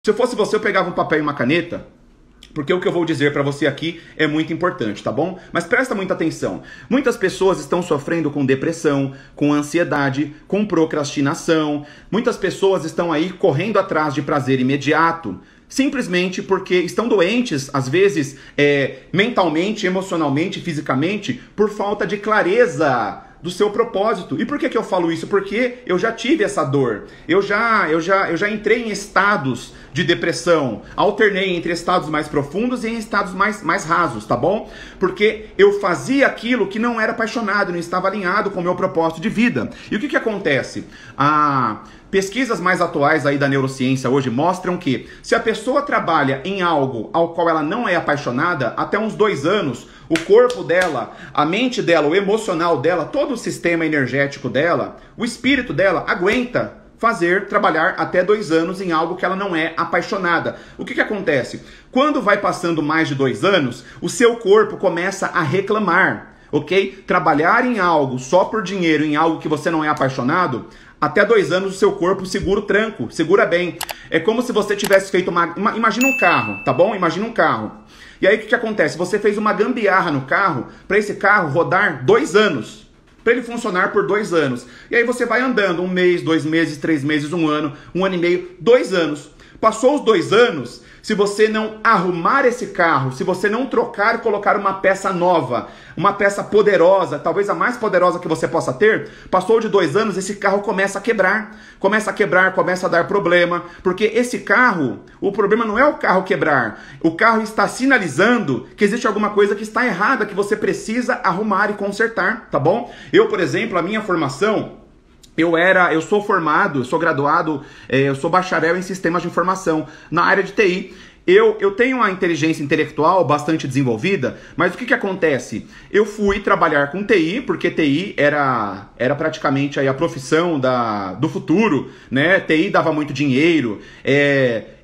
Se eu fosse você, eu pegava um papel e uma caneta, porque o que eu vou dizer para você aqui é muito importante, tá bom? Mas presta muita atenção. Muitas pessoas estão sofrendo com depressão, com ansiedade, com procrastinação. Muitas pessoas estão aí correndo atrás de prazer imediato, simplesmente porque estão doentes, às vezes, mentalmente, emocionalmente, fisicamente, por falta de clareza do seu propósito. E por que eu falo isso? Porque eu já tive essa dor. Eu já entrei em estados de depressão. Alternei entre estados mais profundos e em estados mais rasos, tá bom? Porque eu fazia aquilo que não era apaixonado, não estava alinhado com o meu propósito de vida. E o que acontece? Pesquisas mais atuais aí da neurociência hoje mostram que se a pessoa trabalha em algo ao qual ela não é apaixonada, até uns 2 anos, o corpo dela, a mente dela, o emocional dela, todo o sistema energético dela, o espírito dela aguenta trabalhar até 2 anos em algo que ela não é apaixonada. O que acontece? Quando vai passando mais de 2 anos, o seu corpo começa a reclamar, ok? Trabalhar em algo só por dinheiro, em algo que você não é apaixonado, até 2 anos o seu corpo segura o tranco, segura bem. É como se você tivesse feito imagina um carro, tá bom? Imagina um carro. E aí o que acontece? Você fez uma gambiarra no carro para esse carro rodar 2 anos. Para ele funcionar por 2 anos. E aí você vai andando 1 mês, 2 meses, 3 meses, 1 ano, 1 ano e meio, 2 anos. Passou os 2 anos, se você não arrumar esse carro, se você não trocar e colocar uma peça nova, uma peça poderosa, talvez a mais poderosa que você possa ter, passou de 2 anos, esse carro começa a quebrar, começa a dar problema, porque esse carro, o problema não é o carro quebrar, o carro está sinalizando que existe alguma coisa que está errada, que você precisa arrumar e consertar, tá bom? Eu, por exemplo, a minha formação, eu sou formado, eu sou graduado, eu sou bacharel em sistemas de informação na área de TI. Eu tenho uma inteligência intelectual bastante desenvolvida, mas o que acontece? Eu fui trabalhar com TI, porque TI era praticamente aí a profissão do futuro, né? TI dava muito dinheiro,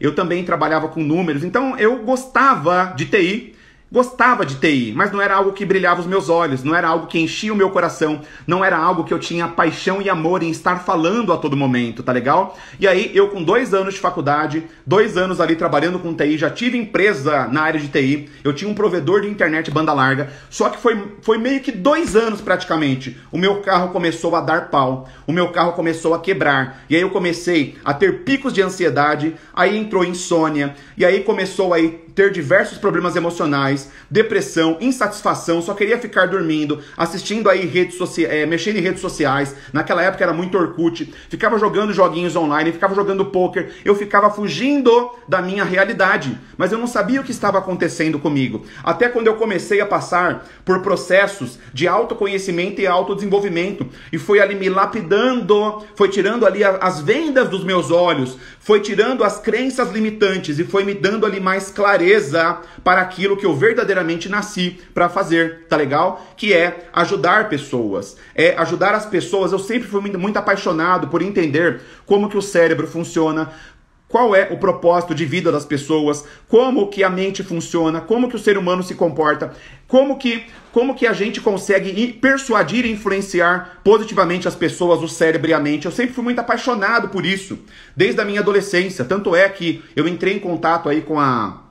eu também trabalhava com números, então eu gostava de TI, mas não era algo que brilhava os meus olhos, não era algo que enchia o meu coração, não era algo que eu tinha paixão e amor em estar falando a todo momento, tá legal? E aí, eu com 2 anos de faculdade, 2 anos ali trabalhando com TI, já tive empresa na área de TI, eu tinha um provedor de internet banda larga, só que foi meio que 2 anos praticamente, o meu carro começou a dar pau, o meu carro começou a quebrar, e aí eu comecei a ter picos de ansiedade, aí entrou insônia, e aí começou a ter diversos problemas emocionais, depressão, insatisfação, só queria ficar dormindo, assistindo aí mexendo em redes sociais, naquela época era muito Orkut, ficava jogando joguinhos online, ficava jogando poker, eu ficava fugindo da minha realidade, mas eu não sabia o que estava acontecendo comigo, até quando eu comecei a passar por processos de autoconhecimento e autodesenvolvimento, e foi ali me lapidando, foi tirando ali as vendas dos meus olhos, foi tirando as crenças limitantes e foi me dando ali mais clareza para aquilo que eu verdadeiramente nasci para fazer, tá legal? Que é ajudar pessoas. Ajudar as pessoas. Eu sempre fui muito apaixonado por entender como que o cérebro funciona, qual é o propósito de vida das pessoas, como que a mente funciona, como que o ser humano se comporta, como que a gente consegue persuadir e influenciar positivamente as pessoas, o cérebro e a mente. Eu sempre fui muito apaixonado por isso, desde a minha adolescência. Tanto é que eu entrei em contato aí com a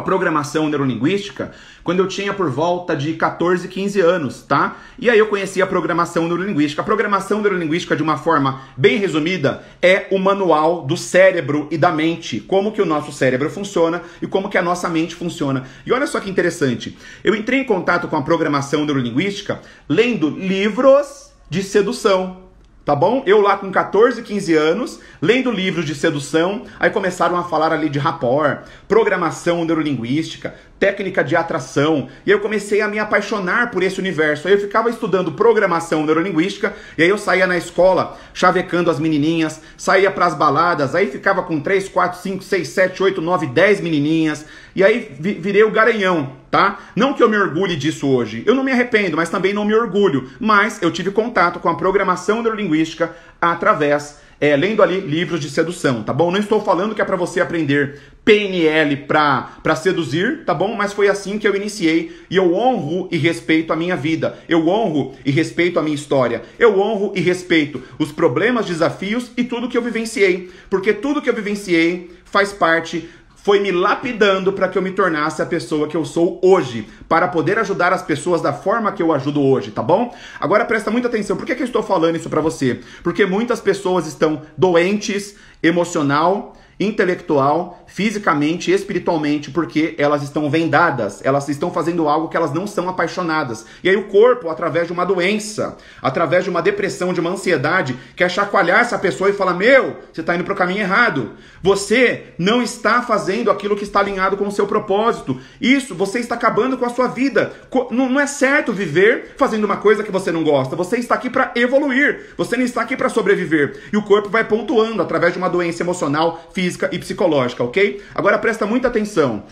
programação neurolinguística quando eu tinha por volta de 14, 15 anos, tá? E aí eu conheci a programação neurolinguística. A programação neurolinguística, de uma forma bem resumida, é o manual do cérebro e da mente. Como que o nosso cérebro funciona e como que a nossa mente funciona. E olha só que interessante. Eu entrei em contato com a programação neurolinguística lendo livros de sedução. Tá bom? Eu lá com 14, 15 anos, lendo livros de sedução, aí começaram a falar ali de rapport, programação neurolinguística, técnica de atração, e eu comecei a me apaixonar por esse universo. Aí eu ficava estudando programação neurolinguística, e aí eu saía na escola chavecando as menininhas, saía pras baladas, aí ficava com 3, 4, 5, 6, 7, 8, 9, 10 menininhas, e aí virei o garanhão, tá? Não que eu me orgulhe disso hoje, eu não me arrependo, mas também não me orgulho, mas eu tive contato com a programação neurolinguística através, lendo ali livros de sedução, tá bom? Não estou falando que é para você aprender PNL para seduzir, tá bom? Mas foi assim que eu iniciei, e eu honro e respeito a minha vida, eu honro e respeito a minha história, eu honro e respeito os problemas, desafios e tudo que eu vivenciei, porque tudo que eu vivenciei faz parte, foi me lapidando para que eu me tornasse a pessoa que eu sou hoje, para poder ajudar as pessoas da forma que eu ajudo hoje, tá bom? Agora presta muita atenção, por que eu estou falando isso para você? Porque muitas pessoas estão doentes, emocional, intelectual, fisicamente, espiritualmente, porque elas estão vendadas, elas estão fazendo algo que elas não são apaixonadas. E aí o corpo, através de uma doença, através de uma depressão, de uma ansiedade, quer chacoalhar essa pessoa e falar, meu, você está indo para o caminho errado. Você não está fazendo aquilo que está alinhado com o seu propósito. Isso, você está acabando com a sua vida. Não é certo viver fazendo uma coisa que você não gosta. Você está aqui para evoluir. Você não está aqui para sobreviver. E o corpo vai pontuando através de uma doença emocional, física e psicológica, ok? Agora presta muita atenção.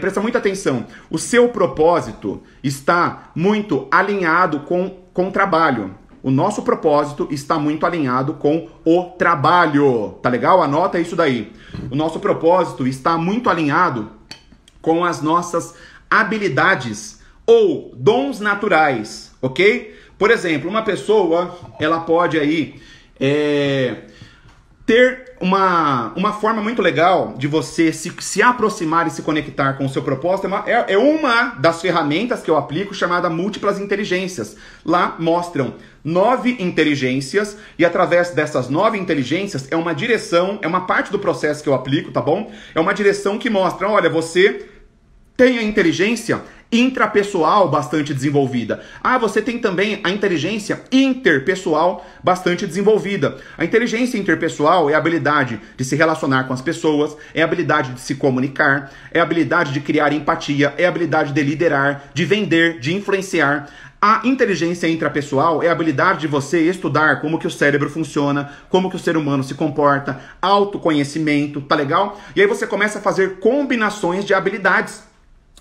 Presta muita atenção. O seu propósito está muito alinhado com o trabalho. O nosso propósito está muito alinhado com o trabalho. Tá legal? Anota isso daí. O nosso propósito está muito alinhado com as nossas habilidades ou dons naturais, ok? Por exemplo, uma pessoa, ela pode aí ter uma forma muito legal de você se aproximar e se conectar com o seu propósito. É uma das ferramentas que eu aplico, chamada múltiplas inteligências. Lá mostram 9 inteligências e através dessas 9 inteligências é uma direção, é uma parte do processo que eu aplico, tá bom? É uma direção que mostra, olha, você tem a inteligência intrapessoal bastante desenvolvida. Você tem também a inteligência interpessoal bastante desenvolvida. A inteligência interpessoal é a habilidade de se relacionar com as pessoas, é a habilidade de se comunicar, é a habilidade de criar empatia, é a habilidade de liderar, de vender, de influenciar. A inteligência intrapessoal é a habilidade de você estudar como que o cérebro funciona, como que o ser humano se comporta, autoconhecimento, tá legal? E aí você começa a fazer combinações de habilidades.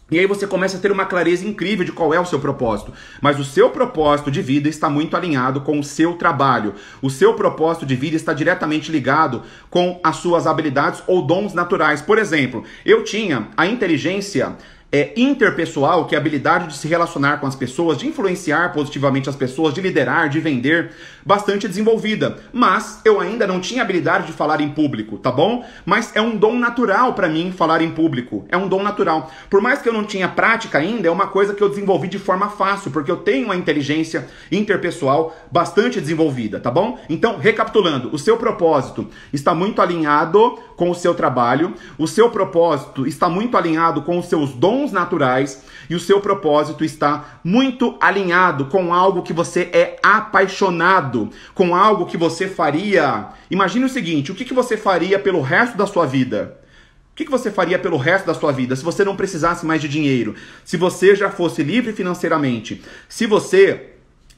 E aí você começa a ter uma clareza incrível de qual é o seu propósito. Mas o seu propósito de vida está muito alinhado com o seu trabalho. O seu propósito de vida está diretamente ligado com as suas habilidades ou dons naturais. Por exemplo, eu tinha a inteligência interpessoal, que é a habilidade de se relacionar com as pessoas, de influenciar positivamente as pessoas, de liderar, de vender, bastante desenvolvida. Mas eu ainda não tinha habilidade de falar em público, tá bom? Mas é um dom natural para mim falar em público. É um dom natural. Por mais que eu não tinha prática ainda, é uma coisa que eu desenvolvi de forma fácil, porque eu tenho uma inteligência interpessoal bastante desenvolvida, tá bom? Então, recapitulando, o seu propósito está muito alinhado com o seu trabalho, o seu propósito está muito alinhado com os seus dons naturais e o seu propósito está muito alinhado com algo que você é apaixonado, com algo que você faria. Imagine o seguinte, o que você faria pelo resto da sua vida? O que você faria pelo resto da sua vida se você não precisasse mais de dinheiro? Se você já fosse livre financeiramente? Se você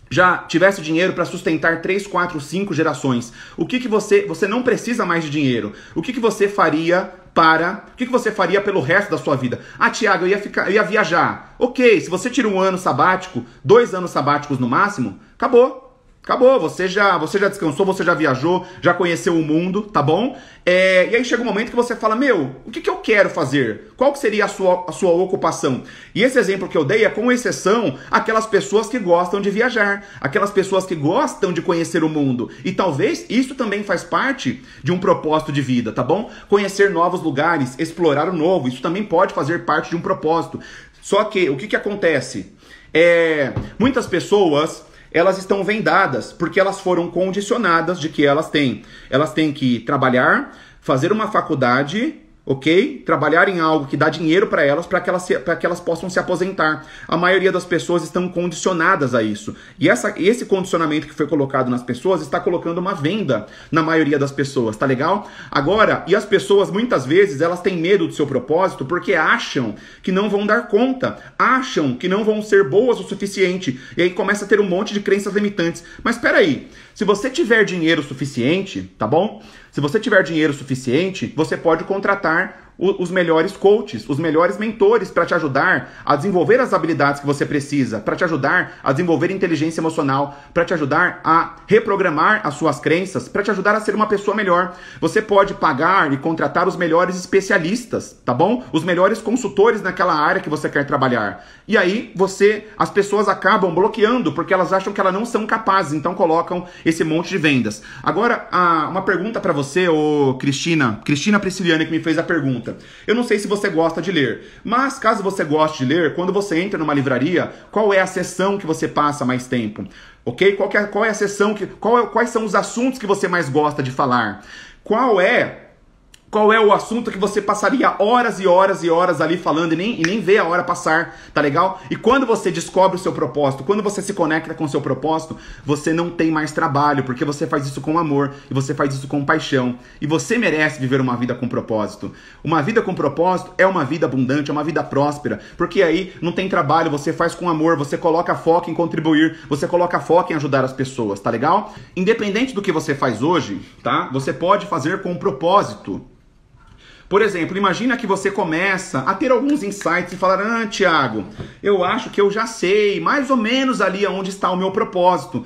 já tivesse dinheiro para sustentar 3, 4, 5 gerações? O que você não precisa mais de dinheiro? O que você faria o que você faria pelo resto da sua vida? Tiago, eu ia viajar. Ok, se você tira um ano sabático, 2 anos sabáticos no máximo, acabou. Acabou, você já descansou, você já viajou, já conheceu o mundo, tá bom? E aí chega um momento que você fala, o que eu quero fazer? Qual que seria a sua ocupação? E esse exemplo que eu dei é com exceção aquelas pessoas que gostam de viajar, aquelas pessoas que gostam de conhecer o mundo. E talvez isso também faz parte de um propósito de vida, tá bom? Conhecer novos lugares, explorar o novo, isso também pode fazer parte de um propósito. Só que, o que acontece? Muitas pessoas, elas estão vendadas porque elas foram condicionadas de que elas têm que trabalhar, fazer uma faculdade, ok? Trabalhar em algo que dá dinheiro para elas, para que elas possam se aposentar. A maioria das pessoas estão condicionadas a isso. E esse condicionamento que foi colocado nas pessoas está colocando uma venda na maioria das pessoas, tá legal? Agora, e as pessoas muitas vezes, elas têm medo do seu propósito porque acham que não vão dar conta, acham que não vão ser boas o suficiente. E aí começa a ter um monte de crenças limitantes. Mas espera aí, se você tiver dinheiro suficiente, tá bom? Se você tiver dinheiro suficiente, você pode contratar os melhores coaches, os melhores mentores para te ajudar a desenvolver as habilidades que você precisa, para te ajudar a desenvolver inteligência emocional, para te ajudar a reprogramar as suas crenças, para te ajudar a ser uma pessoa melhor. Você pode pagar e contratar os melhores especialistas, tá bom? Os melhores consultores naquela área que você quer trabalhar. E aí as pessoas acabam bloqueando porque elas acham que elas não são capazes, então colocam esse monte de vendas. Agora, uma pergunta para você, ô Cristina Prisciliane, que me fez a pergunta. Eu não sei se você gosta de ler, mas caso você goste de ler, quando você entra numa livraria, qual é a seção que você passa mais tempo? Ok? Qual é a seção quais são os assuntos que você mais gosta de falar? Qual é o assunto que você passaria horas e horas e horas ali falando e nem vê a hora passar, tá legal? E quando você descobre o seu propósito, quando você se conecta com o seu propósito, você não tem mais trabalho, porque você faz isso com amor, e você faz isso com paixão. E você merece viver uma vida com propósito. Uma vida com propósito é uma vida abundante, é uma vida próspera, porque aí não tem trabalho, você faz com amor, você coloca foco em contribuir, você coloca foco em ajudar as pessoas, tá legal? Independente do que você faz hoje, tá? Você pode fazer com propósito. Por exemplo, imagina que você começa a ter alguns insights e falar: Thiago, eu acho que eu já sei mais ou menos ali onde está o meu propósito.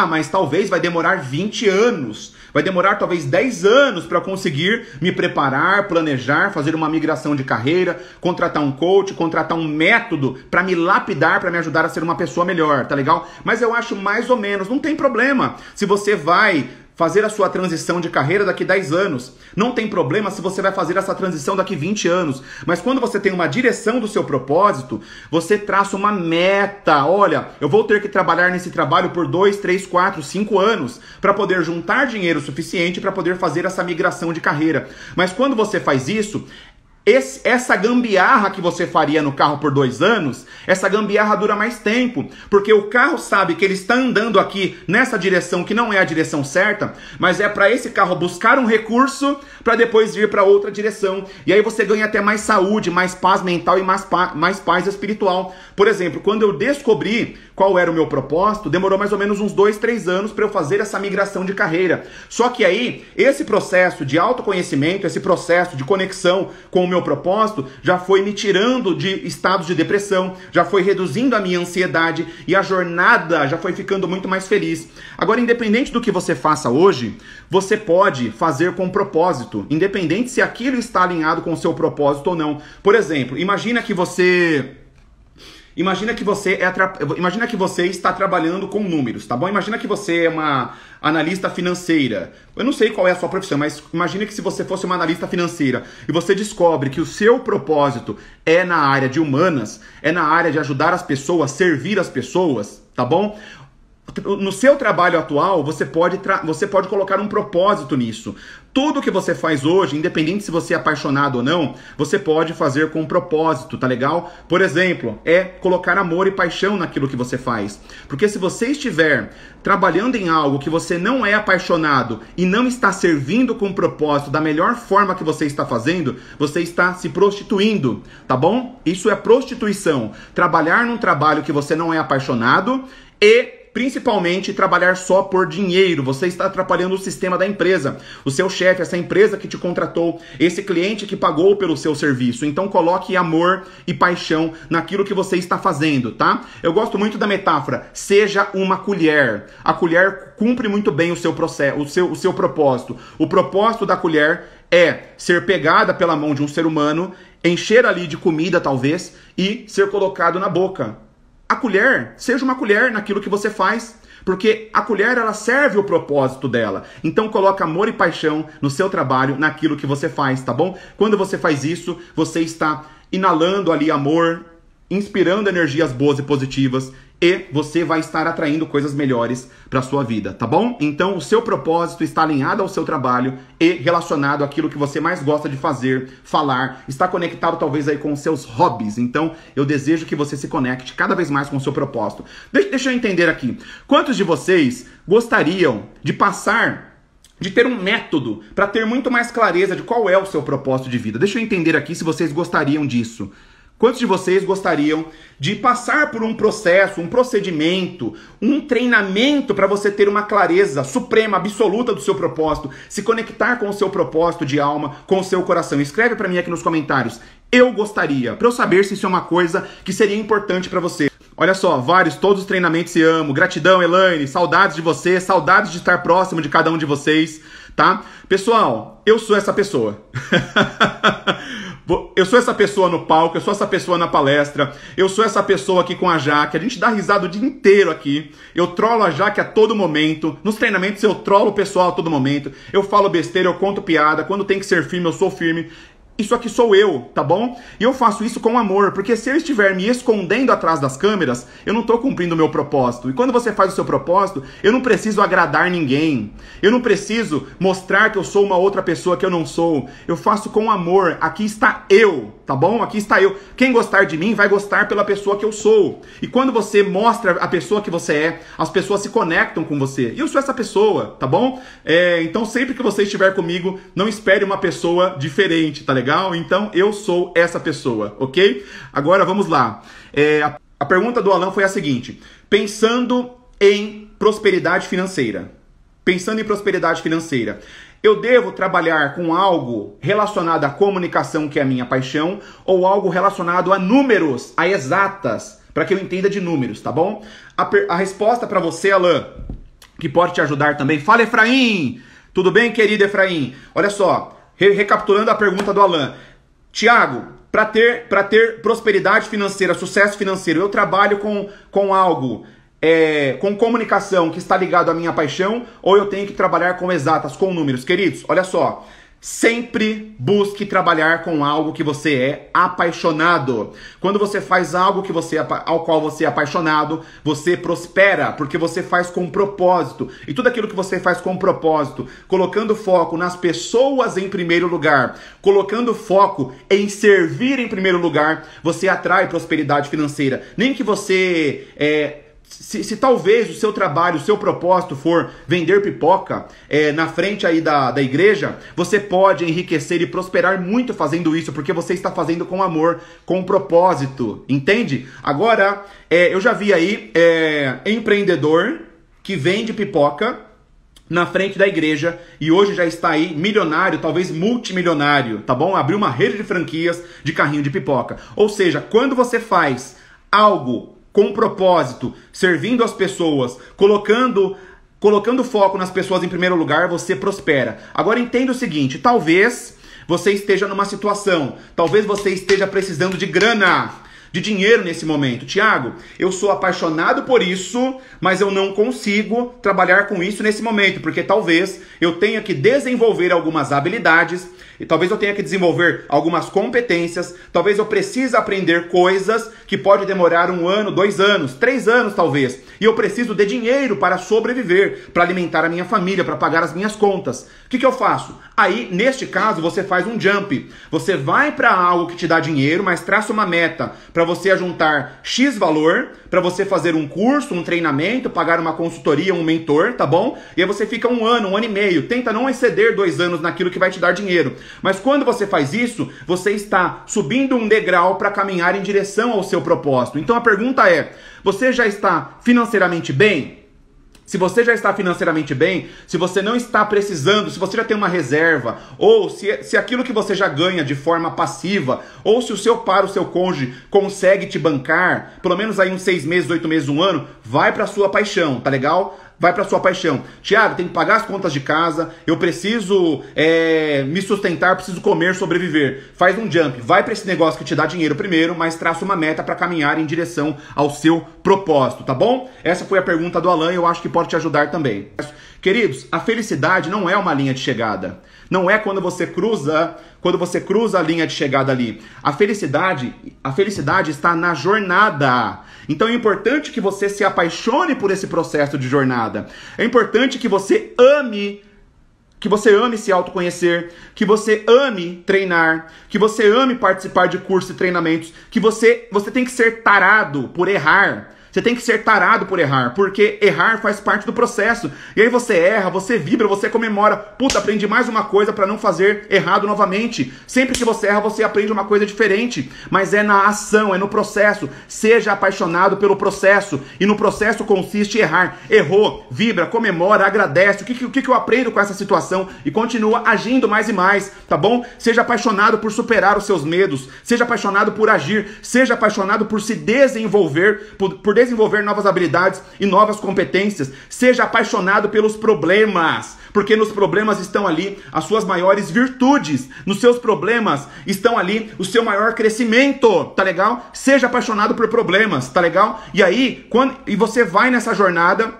Mas talvez vai demorar 20 anos, vai demorar talvez 10 anos para conseguir me preparar, planejar, fazer uma migração de carreira, contratar um coach, contratar um método para me lapidar, para me ajudar a ser uma pessoa melhor, tá legal? Mas eu acho mais ou menos, não tem problema se você vai fazer a sua transição de carreira daqui 10 anos. Não tem problema se você vai fazer essa transição daqui 20 anos. Mas quando você tem uma direção do seu propósito, você traça uma meta. Olha, eu vou ter que trabalhar nesse trabalho por 2, 3, 4, 5 anos para poder juntar dinheiro suficiente para poder fazer essa migração de carreira. Mas quando você faz isso, essa gambiarra que você faria no carro por 2 anos, essa gambiarra dura mais tempo, porque o carro sabe que ele está andando aqui nessa direção que não é a direção certa, mas é para esse carro buscar um recurso para depois ir para outra direção. E aí você ganha até mais saúde, mais paz mental e mais paz espiritual. Por exemplo, quando eu descobri qual era o meu propósito, demorou mais ou menos uns 2, 3 anos para eu fazer essa migração de carreira. Só que aí, esse processo de autoconhecimento, esse processo de conexão com o meu propósito, já foi me tirando de estados de depressão, já foi reduzindo a minha ansiedade e a jornada já foi ficando muito mais feliz. Agora, independente do que você faça hoje, você pode fazer com propósito, independente se aquilo está alinhado com o seu propósito ou não. Por exemplo, imagina que você está trabalhando com números, tá bom? Imagina que você é uma analista financeira. Eu não sei qual é a sua profissão, mas imagina que se você fosse uma analista financeira e você descobre que o seu propósito é na área de humanas, é na área de ajudar as pessoas, servir as pessoas, tá bom? No seu trabalho atual, você pode colocar um propósito nisso. Tudo que você faz hoje, independente se você é apaixonado ou não, você pode fazer com um propósito, tá legal? Por exemplo, é colocar amor e paixão naquilo que você faz. Porque se você estiver trabalhando em algo que você não é apaixonado e não está servindo com propósito da melhor forma que você está fazendo, você está se prostituindo, tá bom? Isso é prostituição. Trabalhar num trabalho que você não é apaixonado e principalmente trabalhar só por dinheiro. Você está atrapalhando o sistema da empresa, o seu chefe, essa empresa que te contratou, esse cliente que pagou pelo seu serviço. Então coloque amor e paixão naquilo que você está fazendo, tá? Eu gosto muito da metáfora, seja uma colher. A colher cumpre muito bem o seu processo, o seu propósito. O propósito da colher é ser pegada pela mão de um ser humano, encher ali de comida talvez e ser colocado na boca. A colher, seja uma colher naquilo que você faz, porque a colher ela serve o propósito dela. Então coloca amor e paixão no seu trabalho, naquilo que você faz, tá bom? Quando você faz isso, você está inalando ali amor, inspirando energias boas e positivas e você vai estar atraindo coisas melhores para a sua vida, tá bom? Então o seu propósito está alinhado ao seu trabalho e relacionado àquilo que você mais gosta de fazer, falar, está conectado talvez aí com os seus hobbies. Então eu desejo que você se conecte cada vez mais com o seu propósito. Deixa eu entender aqui. Quantos de vocês gostariam de ter um método para ter muito mais clareza de qual é o seu propósito de vida? Deixa eu entender aqui se vocês gostariam disso. Quantos de vocês gostariam de passar por um processo, um procedimento, um treinamento para você ter uma clareza suprema, absoluta do seu propósito, se conectar com o seu propósito de alma, com o seu coração? Escreve para mim aqui nos comentários. Eu gostaria, para eu saber se isso é uma coisa que seria importante para você. Olha só, vários, todos os treinamentos se amo. Gratidão, Elaine, saudades de você, saudades de estar próximo de cada um de vocês, tá? Pessoal, eu sou essa pessoa. Eu sou essa pessoa no palco, eu sou essa pessoa na palestra, eu sou essa pessoa aqui com a Jaque, a gente dá risada o dia inteiro aqui, eu trolo a Jaque a todo momento, nos treinamentos eu trolo o pessoal a todo momento, eu falo besteira, eu conto piada, quando tem que ser firme eu sou firme. Isso aqui sou eu, tá bom? E eu faço isso com amor, porque se eu estiver me escondendo atrás das câmeras, eu não estou cumprindo o meu propósito. E quando você faz o seu propósito, eu não preciso agradar ninguém. Eu não preciso mostrar que eu sou uma outra pessoa que eu não sou. Eu faço com amor. Aqui está eu, tá bom? Aqui está eu. Quem gostar de mim vai gostar pela pessoa que eu sou. E quando você mostra a pessoa que você é, as pessoas se conectam com você. E eu sou essa pessoa, tá bom? Então sempre que você estiver comigo, não espere uma pessoa diferente, tá legal? Então eu sou essa pessoa, ok? Agora vamos lá. A pergunta do Alan foi a seguinte: pensando em prosperidade financeira. Pensando em prosperidade financeira, eu devo trabalhar com algo relacionado à comunicação, que é a minha paixão, ou algo relacionado a números, a exatas, para que eu entenda de números, tá bom? A resposta para você, Alan, que pode te ajudar também. Fala, Efraim! Tudo bem, querido Efraim? Olha só. Recapitulando a pergunta do Alan. Tiago, para ter prosperidade financeira, sucesso financeiro, eu trabalho com algo, com comunicação que está ligado à minha paixão, ou eu tenho que trabalhar com exatas, com números? Queridos, olha só. Sempre busque trabalhar com algo que você é apaixonado. Quando você faz algo ao qual você é apaixonado, você prospera, porque você faz com propósito. E tudo aquilo que você faz com propósito, colocando foco nas pessoas em primeiro lugar, colocando foco em servir em primeiro lugar, você atrai prosperidade financeira. Nem que você... Se talvez o seu trabalho, o seu propósito for vender pipoca na frente aí da igreja, você pode enriquecer e prosperar muito fazendo isso, porque você está fazendo com amor, com propósito, entende? Agora, eu já vi aí empreendedor que vende pipoca na frente da igreja e hoje já está aí milionário, talvez multimilionário, tá bom? Abriu uma rede de franquias de carrinho de pipoca. Ou seja, quando você faz algo com propósito, servindo as pessoas, colocando foco nas pessoas em primeiro lugar, você prospera. Agora entenda o seguinte, talvez você esteja numa situação, talvez você esteja precisando de grana, de dinheiro nesse momento. Tiago, eu sou apaixonado por isso, mas eu não consigo trabalhar com isso nesse momento, porque talvez eu tenha que desenvolver algumas habilidades, e talvez eu tenha que desenvolver algumas competências, talvez eu precise aprender coisas que pode demorar 1 ano, 2 anos, 3 anos talvez, e eu preciso de dinheiro para sobreviver, para alimentar a minha família, para pagar as minhas contas. O que eu faço? Aí, neste caso, você faz um jump. Você vai para algo que te dá dinheiro, mas traça uma meta para você juntar X valor, para você fazer um curso, um treinamento, pagar uma consultoria, um mentor, tá bom? E aí você fica 1 ano, 1 ano e meio. Tenta não exceder 2 anos naquilo que vai te dar dinheiro. Mas quando você faz isso, você está subindo um degrau para caminhar em direção ao seu propósito. Então a pergunta é, você já está financeiramente bem? Se você já está financeiramente bem, se você não está precisando, se você já tem uma reserva, ou se aquilo que você já ganha de forma passiva, ou se o seu par, o seu cônjuge consegue te bancar, pelo menos aí uns 6 meses, 8 meses, 1 ano, vai para a sua paixão, tá legal? Vai para sua paixão. Tiago, tem que pagar as contas de casa, eu preciso me sustentar, preciso comer, sobreviver. Faz um jump, vai para esse negócio que te dá dinheiro primeiro, mas traça uma meta para caminhar em direção ao seu propósito, tá bom? Essa foi a pergunta do Alan e eu acho que pode te ajudar também. Queridos, a felicidade não é uma linha de chegada. Não é quando você cruza a linha de chegada ali. A felicidade está na jornada. Então é importante que você se apaixone por esse processo de jornada. É importante que você ame se autoconhecer, que você ame treinar, que você ame participar de cursos e treinamentos, que você tem que ser tarado por errar. Você tem que ser tarado por errar, porque errar faz parte do processo. E aí você erra, você vibra, você comemora. Puta, aprendi mais uma coisa para não fazer errado novamente. Sempre que você erra, você aprende uma coisa diferente. Mas é na ação, é no processo. Seja apaixonado pelo processo. E no processo consiste em errar. Errou, vibra, comemora, agradece. O que eu aprendo com essa situação? E continua agindo mais e mais, tá bom? Seja apaixonado por superar os seus medos. Seja apaixonado por agir. Seja apaixonado por se desenvolver, por desenvolver novas habilidades e novas competências. Seja apaixonado pelos problemas, porque nos problemas estão ali as suas maiores virtudes. Nos seus problemas estão ali o seu maior crescimento, tá legal? Seja apaixonado por problemas, tá legal? E aí, e você vai nessa jornada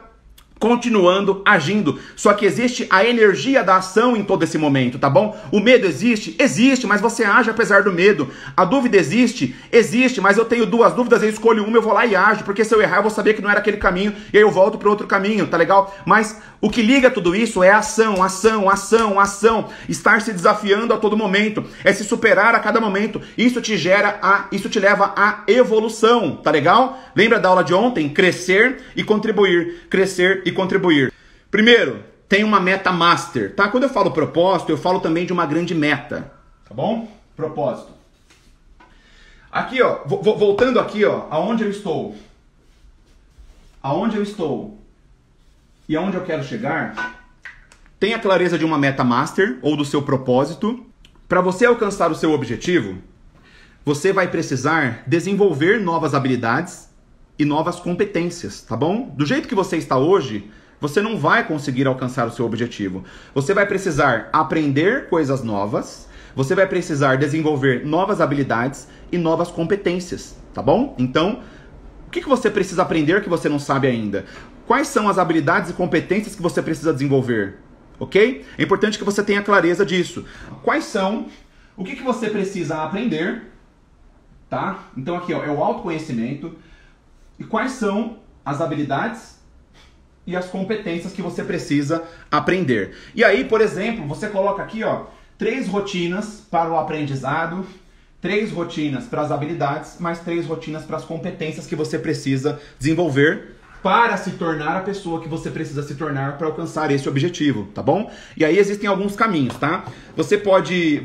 continuando agindo. Só que existe a energia da ação em todo esse momento, tá bom? O medo existe? Existe, mas você age apesar do medo. A dúvida existe? Existe, mas eu tenho duas dúvidas, eu escolho uma, eu vou lá e ajo, porque se eu errar eu vou saber que não era aquele caminho e aí eu volto para outro caminho, tá legal? Mas o que liga tudo isso é ação, ação, ação, ação. Estar se desafiando a todo momento, é se superar a cada momento. Isso te leva à evolução, tá legal? Lembra da aula de ontem? Crescer e contribuir, crescer e contribuir. Primeiro, tem uma meta master, tá? Quando eu falo propósito, eu falo também de uma grande meta, tá bom? Propósito. Aqui, ó, voltando aqui, ó, aonde eu estou. Aonde eu estou e aonde eu quero chegar, tenha clareza de uma meta master ou do seu propósito. Para você alcançar o seu objetivo, você vai precisar desenvolver novas habilidades e novas competências, tá bom? Do jeito que você está hoje, você não vai conseguir alcançar o seu objetivo. Você vai precisar aprender coisas novas, você vai precisar desenvolver novas habilidades e novas competências, tá bom? Então, o que você precisa aprender que você não sabe ainda? Quais são as habilidades e competências que você precisa desenvolver? Ok? É importante que você tenha clareza disso. Quais são? O que você precisa aprender? Tá? Então aqui, ó, é o autoconhecimento. E quais são as habilidades e as competências que você precisa aprender? E aí, por exemplo, você coloca aqui, ó, 3 rotinas para o aprendizado, 3 rotinas para as habilidades, mais 3 rotinas para as competências que você precisa desenvolver para se tornar a pessoa que você precisa se tornar para alcançar esse objetivo, tá bom? E aí existem alguns caminhos, tá? Você pode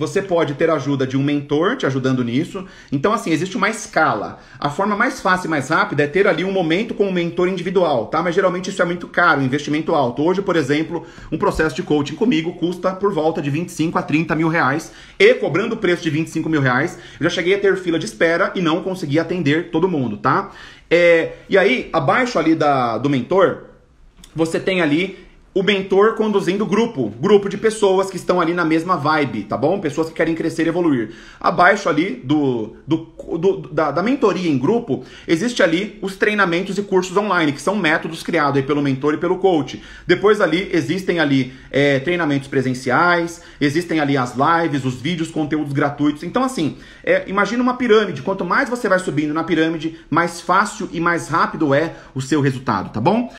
ter a ajuda de um mentor te ajudando nisso. Então, assim, existe uma escala. A forma mais fácil e mais rápida é ter ali um momento com um mentor individual, tá? Mas geralmente isso é muito caro, investimento alto. Hoje, por exemplo, um processo de coaching comigo custa por volta de 25 a 30 mil reais. E cobrando o preço de 25 mil reais, eu já cheguei a ter fila de espera e não consegui atender todo mundo, tá? E aí, abaixo ali do mentor, você tem ali o mentor conduzindo grupo de pessoas que estão ali na mesma vibe, tá bom? Pessoas que querem crescer e evoluir. Abaixo ali da mentoria em grupo, existe ali os treinamentos e cursos online, que são métodos criados aí pelo mentor e pelo coach. Depois ali, existem ali treinamentos presenciais, existem ali as lives, os vídeos, conteúdos gratuitos. Então assim, imagina uma pirâmide. Quanto mais você vai subindo na pirâmide, mais fácil e mais rápido é o seu resultado, tá bom?